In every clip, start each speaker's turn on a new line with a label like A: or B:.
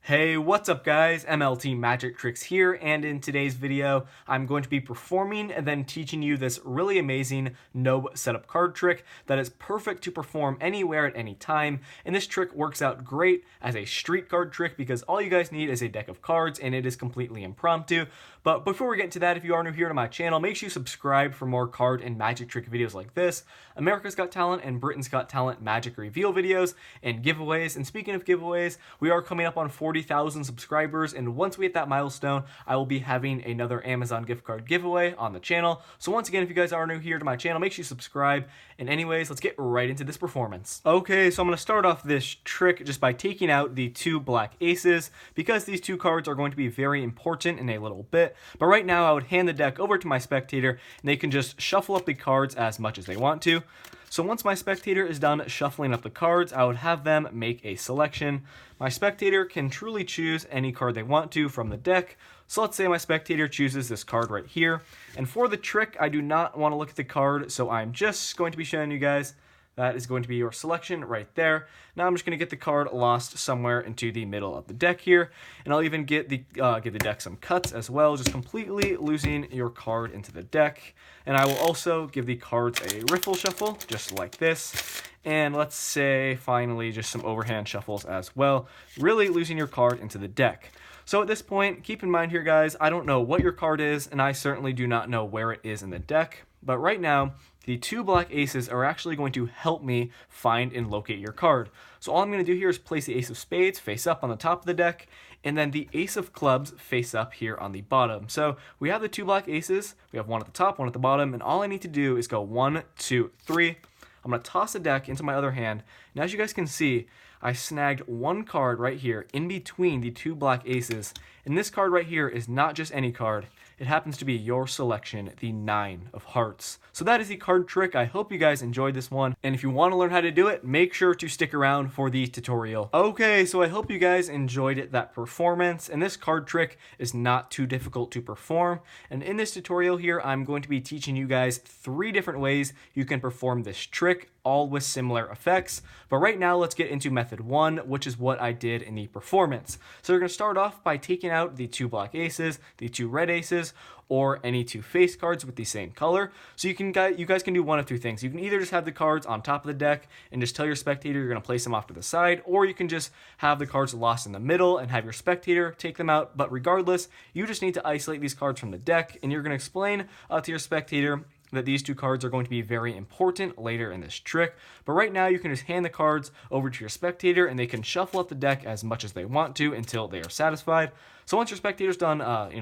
A: Hey, what's up guys? mltmagictricks here, and in today's video, I'm going to be performing and then teaching you this really amazing no setup card trick that is perfect to perform anywhere at any time. And this trick works out great as a street card trick because all you guys need is a deck of cards and it is completely impromptu. But before we get into that, if you are new here to my channel, make sure you subscribe for more card and magic trick videos like this, America's Got Talent and Britain's Got Talent magic reveal videos, and giveaways. And speaking of giveaways, we are coming up on 40,000 subscribers, and once we hit that milestone, I will be having another Amazon gift card giveaway on the channel. So once again, if you guys are new here to my channel, make sure you subscribe. And anyways, let's get right into this performance. Okay, so I'm going to start off this trick just by taking out the two black aces, because these two cards are going to be very important in a little bit. But right now, I would hand the deck over to my spectator, and they can just shuffle up the cards as much as they want to. So once my spectator is done shuffling up the cards, I would have them make a selection. My spectator can truly choose any card they want to from the deck. So let's say my spectator chooses this card right here. And for the trick, I do not want to look at the card, so I'm just going to be showing you guys. That is going to be your selection right there. Now I'm just going to get the card lost somewhere into the middle of the deck here. And I'll even give the deck some cuts as well, just completely losing your card into the deck. And I will also give the cards a riffle shuffle, just like this. And let's say, finally, just some overhand shuffles as well, really losing your card into the deck. So at this point, keep in mind here, guys, I don't know what your card is, and I certainly do not know where it is in the deck. But right now, the two black aces are actually going to help me find and locate your card. So all I'm going to do here is place the ace of spades face up on the top of the deck, and then the ace of clubs face up here on the bottom. So we have the two black aces, we have one at the top, one at the bottom, and all I need to do is go 1, 2, 3. I'm going to toss a deck into my other hand, and as you guys can see, I snagged one card right here in between the two black aces, and this card right here is not just any card. It happens to be your selection, the 9 of hearts. So that is the card trick. I hope you guys enjoyed this one. And if you want to learn how to do it, make sure to stick around for the tutorial. Okay, so I hope you guys enjoyed that performance. And this card trick is not too difficult to perform. And in this tutorial here, I'm going to be teaching you guys 3 different ways you can perform this trick, all with similar effects. But right now, let's get into method 1, which is what I did in the performance. So we're going to start off by taking out the 2 black aces, the 2 red aces, or any 2 face cards with the same color. So you guys can do one of 2 things. You can either just have the cards on top of the deck and just tell your spectator you're going to place them off to the side, or you can just have the cards lost in the middle and have your spectator take them out. But regardless, you just need to isolate these cards from the deck, and you're going to explain to your spectator that these 2 cards are going to be very important later in this trick. But right now, you can just hand the cards over to your spectator, and they can shuffle up the deck as much as they want to until they are satisfied. So once your spectator's done,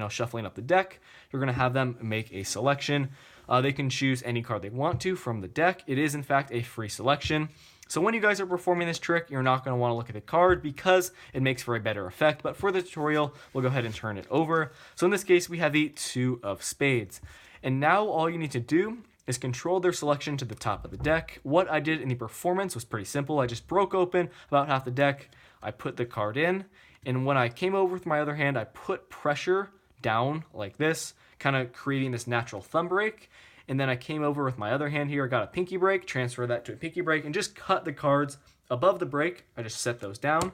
A: shuffling up the deck, you're going to have them make a selection. They can choose any card they want to from the deck. It is, in fact, a free selection. So when you guys are performing this trick, you're not going to want to look at the card because it makes for a better effect. But for the tutorial, we'll go ahead and turn it over. So in this case, we have the 2 of spades. And now all you need to do is control their selection to the top of the deck. What I did in the performance was pretty simple. I just broke open about half the deck. I put the card in. And when I came over with my other hand, I put pressure down like this, kind of creating this natural thumb break. And then I came over with my other hand here. I got a pinky break, transfer that to a pinky break, and just cut the cards above the break. I just set those down.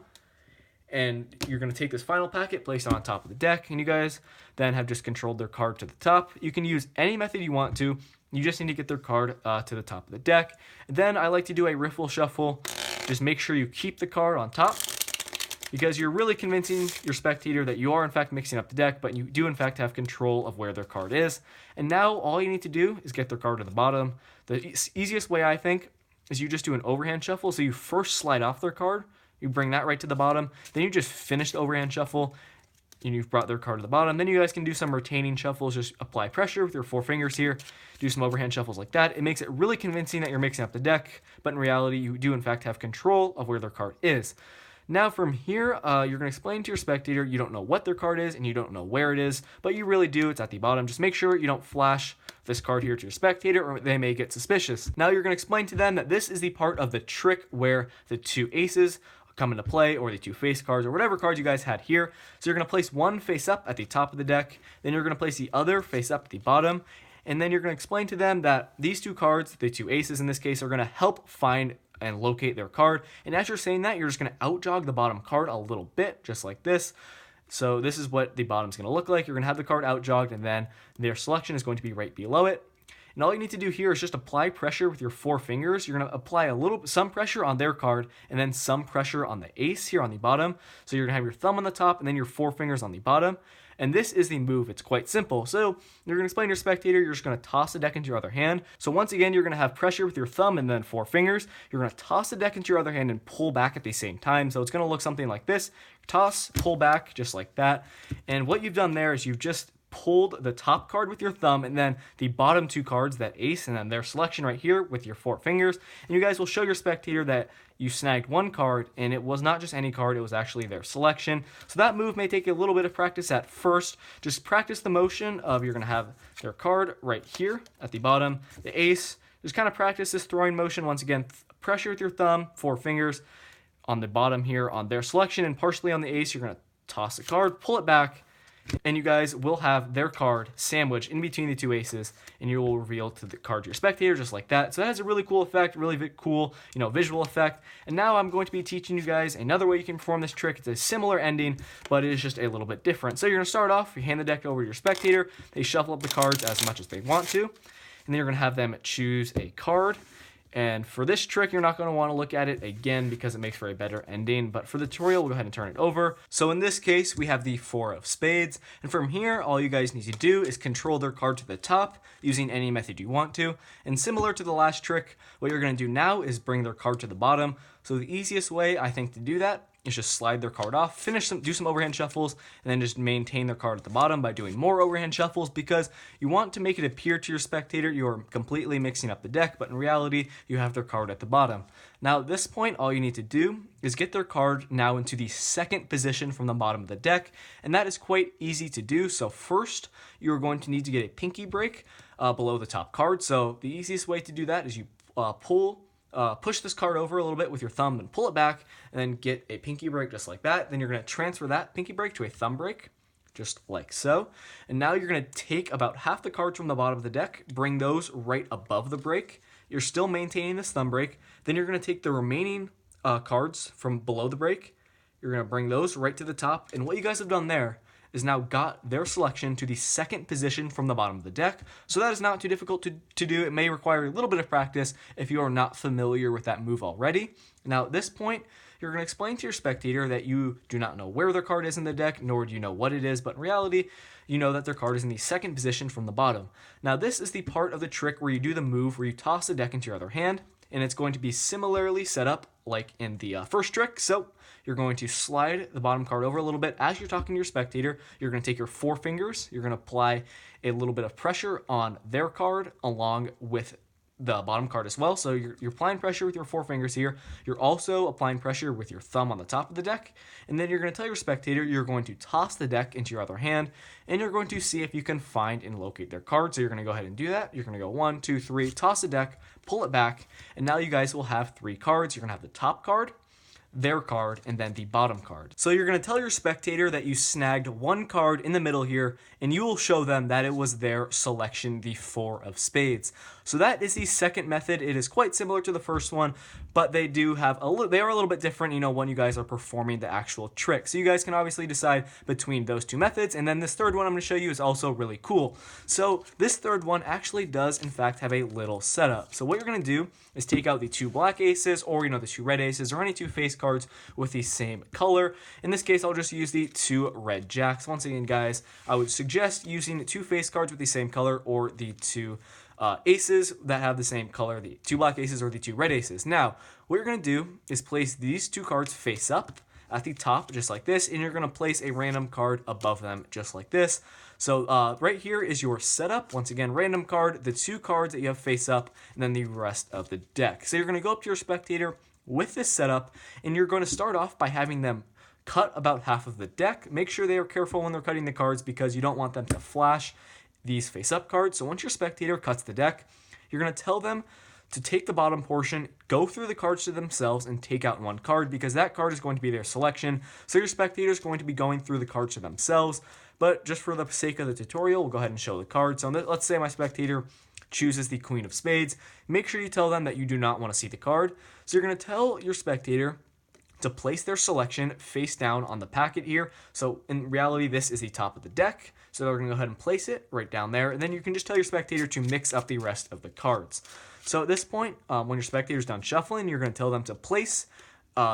A: And you're going to take this final packet, place it on top of the deck, and you guys then have just controlled their card to the top. You can use any method you want to. You just need to get their card to the top of the deck. And then I like to do a riffle shuffle. Just make sure you keep the card on top, because you're really convincing your spectator that you are in fact mixing up the deck, but you do in fact have control of where their card is. And now all you need to do is get their card to the bottom. The easiest way, I think, is you just do an overhand shuffle. So you first slide off their card, you bring that right to the bottom, then you just finish the overhand shuffle, and you've brought their card to the bottom. Then you guys can do some retaining shuffles, just apply pressure with your 4 fingers here, do some overhand shuffles like that. It makes it really convincing that you're mixing up the deck, but in reality, you do in fact have control of where their card is. Now from here, you're going to explain to your spectator you don't know what their card is and you don't know where it is, but you really do. It's at the bottom. Just make sure you don't flash this card here to your spectator, or they may get suspicious. Now you're going to explain to them that this is the part of the trick where the 2 aces come into play, or the 2 face cards, or whatever cards you guys had here. So you're going to place one face up at the top of the deck, then you're going to place the other face up at the bottom, and then you're going to explain to them that these 2 cards, the 2 aces in this case, are going to help find and locate their card. And as you're saying that, you're just going to outjog the bottom card a little bit, just like this. So this is what the bottom's going to look like. You're going to have the card outjogged, and then their selection is going to be right below it. And all you need to do here is just apply pressure with your 4 fingers. You're going to apply some pressure on their card, and then some pressure on the ace here on the bottom. So you're going to have your thumb on the top, and then your 4 fingers on the bottom. And this is the move. It's quite simple. So you're going to explain to your spectator, you're just going to toss the deck into your other hand. So once again, you're going to have pressure with your thumb and then 4 fingers. You're going to toss the deck into your other hand and pull back at the same time. So it's going to look something like this. Toss, pull back, just like that. And what you've done there is you've just pulled the top card with your thumb, and then the bottom 2 cards, that ace and then their selection right here with your 4 fingers. And you guys will show your spectator that you snagged 1 card, and it was not just any card, it was actually their selection. So that move may take a little bit of practice at first. Just practice the motion of, you're going to have their card right here at the bottom, the ace. Just kind of practice this throwing motion. Once again, pressure with your thumb, 4 fingers on the bottom here on their selection, and partially on the ace. You're going to toss the card, pull it back, and you guys will have their card sandwiched in between the 2 aces, and you will reveal to the card to your spectator just like that. So that has a really cool effect, really cool, visual effect. And now I'm going to be teaching you guys another way you can perform this trick. It's a similar ending, but it is just a little bit different. So you're going to start off, you hand the deck over to your spectator, they shuffle up the cards as much as they want to, and then you're going to have them choose a card. And for this trick, you're not going to want to look at it again because it makes for a better ending. But for the tutorial, we'll go ahead and turn it over. So in this case, we have the 4 of spades. And from here, all you guys need to do is control their card to the top using any method you want to. And similar to the last trick, what you're going to do now is bring their card to the bottom. So the easiest way, I think, to do that is just slide their card off, do some overhand shuffles, and then just maintain their card at the bottom by doing more overhand shuffles, because you want to make it appear to your spectator you're completely mixing up the deck, but in reality, you have their card at the bottom. Now at this point, all you need to do is get their card now into the 2nd position from the bottom of the deck, and that is quite easy to do. So first, you're going to need to get a pinky break below the top card. So the easiest way to do that is you push this card over a little bit with your thumb and pull it back, and then get a pinky break just like that. Then you're going to transfer that pinky break to a thumb break, just like so. And now you're going to take about half the cards from the bottom of the deck, bring those right above the break. You're still maintaining this thumb break. Then you're going to take the remaining cards from below the break. You're going to bring those right to the top. And what you guys have done there is now got their selection to the 2nd position from the bottom of the deck. So that is not too difficult to do. It may require a little bit of practice if you are not familiar with that move already. Now at this point, you're going to explain to your spectator that you do not know where their card is in the deck, nor do you know what it is, but in reality, you know that their card is in the 2nd position from the bottom. Now this is the part of the trick where you do the move where you toss the deck into your other hand, and it's going to be similarly set up like in the first trick. So you're going to slide the bottom card over a little bit. As you're talking to your spectator, you're going to take your 4 fingers, you're going to apply a little bit of pressure on their card along with the bottom card as well. So you're applying pressure with your 4 fingers here. You're also applying pressure with your thumb on the top of the deck. And then you're going to tell your spectator you're going to toss the deck into your other hand, and you're going to see if you can find and locate their card. So you're going to go ahead and do that. You're going to go 1, 2, 3, toss the deck, pull it back, and now you guys will have 3 cards. You're going to have the top card, their card, and then the bottom card. So you're going to tell your spectator that you snagged 1 card in the middle here, and you will show them that it was their selection, the 4 of spades. So that is the second method. It is quite similar to the first one, but they do have they are a little bit different, when you guys are performing the actual trick. So you guys can obviously decide between those 2 methods, and then this third one I'm going to show you is also really cool. So this third one actually does in fact have a little setup. So what you're going to do is take out the 2 black aces, or the 2 red aces, or any 2 face cards with the same color. In this case, I'll just use the 2 red jacks. Once again, guys, I would suggest using 2 face cards with the same color, or the 2 aces that have the same color, the 2 black aces or the 2 red aces. Now, what you're going to do is place these 2 cards face up at the top, just like this, and you're going to place a random card above them, just like this. So right here is your setup. Once again, random card, the 2 cards that you have face up, and then the rest of the deck. So you're going to go up to your spectator with this setup, and you're going to start off by having them cut about half of the deck. Make sure they are careful when they're cutting the cards, because you don't want them to flash these face-up cards. So once your spectator cuts the deck, you're going to tell them to take the bottom portion, go through the cards to themselves, and take out 1 card, because that card is going to be their selection. So your spectator is going to be going through the cards to themselves. But just for the sake of the tutorial, we'll go ahead and show the card. So let's say my spectator chooses the Queen of Spades, make sure you tell them that you do not want to see the card. So you're going to tell your spectator to place their selection face down on the packet here. So in reality, this is the top of the deck. So they're going to go ahead and place it right down there. And then you can just tell your spectator to mix up the rest of the cards. So at this point, when your spectator's done shuffling, you're going to tell them to place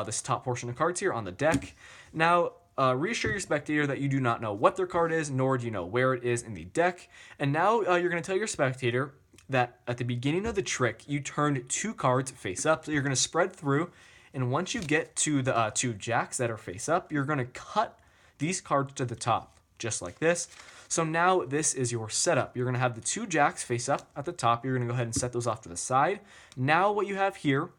A: this top portion of cards here on the deck. Now, reassure your spectator that you do not know what their card is, nor do you know where it is in the deck. And now you're going to tell your spectator that at the beginning of the trick, you turned 2 cards face up. So you're going to spread through. And once you get to the 2 jacks that are face up, you're going to cut these cards to the top, just like this. So now this is your setup. You're going to have the 2 jacks face up at the top. You're going to go ahead and set those off to the side. Now what you have here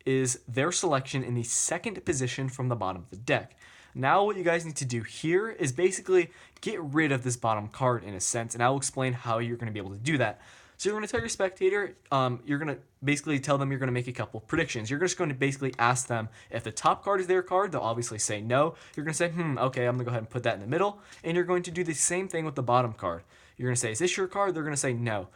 A: is their selection in the second position from the bottom of the deck. Now what you guys need to do here is basically get rid of this bottom card in a sense, and I'll explain how you're going to be able to do that. So you're going to tell your spectator, you're going to basically tell them you're going to make a couple predictions. You're just going to basically ask them if the top card is their card. They'll obviously say no. You're going to say, okay, I'm going to go ahead and put that in the middle. And you're going to do the same thing with the bottom card. You're going to say, is this your card? They're going to say no.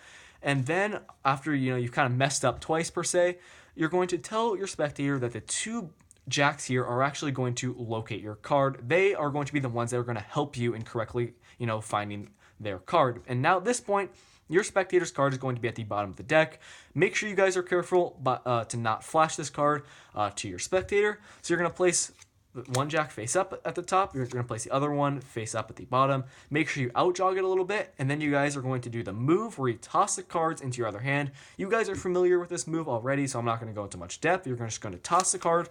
A: And then after, you've kind of messed up twice per se, you're going to tell your spectator that the 2 jacks here are actually going to locate your card. They are going to be the ones that are going to help you in correctly, finding their card. And now at this point, your spectator's card is going to be at the bottom of the deck. Make sure you guys are careful to not flash this card to your spectator. So you're going to place 1 jack face up at the top. You're going to place the other one face up at the bottom. Make sure you out-jog it a little bit. And then you guys are going to do the move where you toss the cards into your other hand. You guys are familiar with this move already, so I'm not going to go into much depth. You're just going to toss the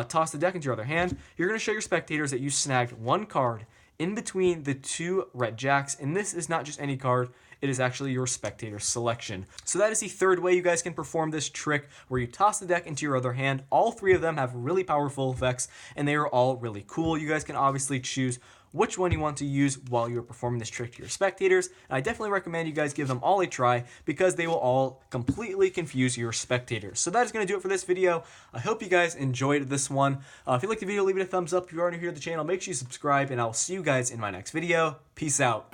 A: toss the deck into your other hand. You're going to show your spectators that you snagged 1 card in between the 2 red jacks. And this is not just any card. It is actually your spectator selection. So that is the 3rd way you guys can perform this trick, where you toss the deck into your other hand. All 3 of them have really powerful effects, and they are all really cool. You guys can obviously choose which one you want to use while you're performing this trick to your spectators. And I definitely recommend you guys give them all a try, because they will all completely confuse your spectators. So that is going to do it for this video. I hope you guys enjoyed this one. If you liked the video, leave it a thumbs up. If you are new here to the channel, make sure you subscribe, and I will see you guys in my next video. Peace out.